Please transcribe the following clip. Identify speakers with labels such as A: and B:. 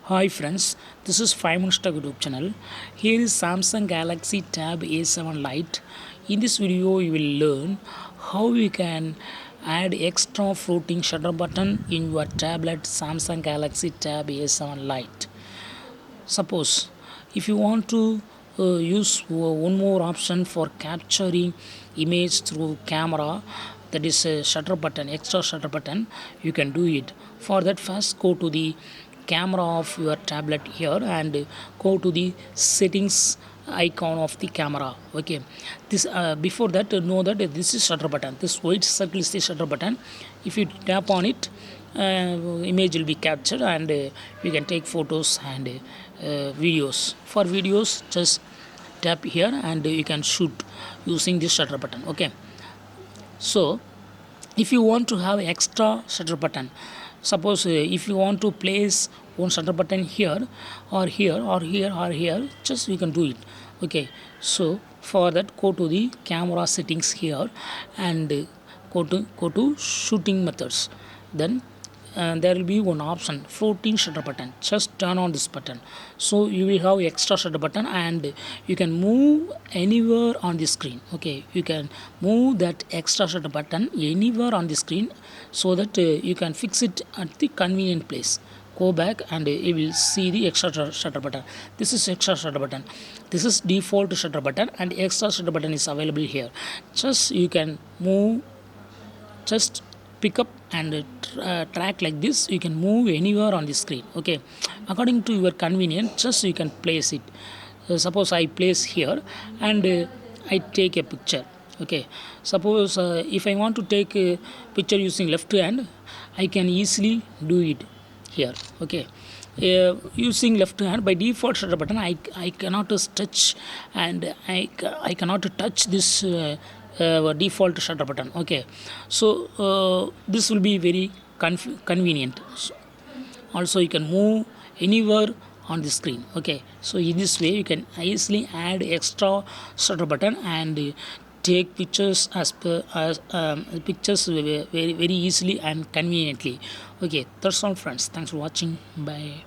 A: Hi friends, this is 5 Minutes Tech YouTube channel. Here is Samsung Galaxy Tab A7 Lite. In this video, you will learn how you can add extra floating shutter button in your tablet Samsung Galaxy Tab A7 Lite. Suppose if you want to use one more option for capturing image through camera, that is a shutter button, extra shutter button, you can do it. For that, first go to the camera of your tablet here and go to the settings icon of the camera. Okay, this before that, know that this is shutter button, this white circle is the shutter button. If you tap on it, image will be captured and you can take photos and videos. For videos, just tap here and you can shoot using this shutter button. Okay, so if you want to have extra shutter button, suppose if you want to place one shutter button here or here or here or here, just you can do it. Okay, so for that, go to the camera settings here and go to shooting methods. Then there will be one option, floating shutter button. Just turn on this button, so you will have extra shutter button and you can move anywhere on the screen. Okay, you can move that extra shutter button anywhere on the screen, so that you can fix it at the convenient place. Go back and you will see the extra shutter button. This is extra shutter button, this is default shutter button, and extra shutter button is available here. Just you can move, just pick up and track like this. You can move anywhere on the screen. Okay, according to your convenience, just you can place it. Suppose I place here and I take a picture. Okay, suppose if I want to take a picture using left hand, I can easily do it here. Okay, using left hand, by default shutter button, I cannot touch and I cannot touch this default shutter button. Okay, so this will be very convenient. So also you can move anywhere on the screen. Okay, so in this way you can easily add extra shutter button and take pictures as pictures very easily and conveniently. Okay, that's all friends, thanks for watching, bye.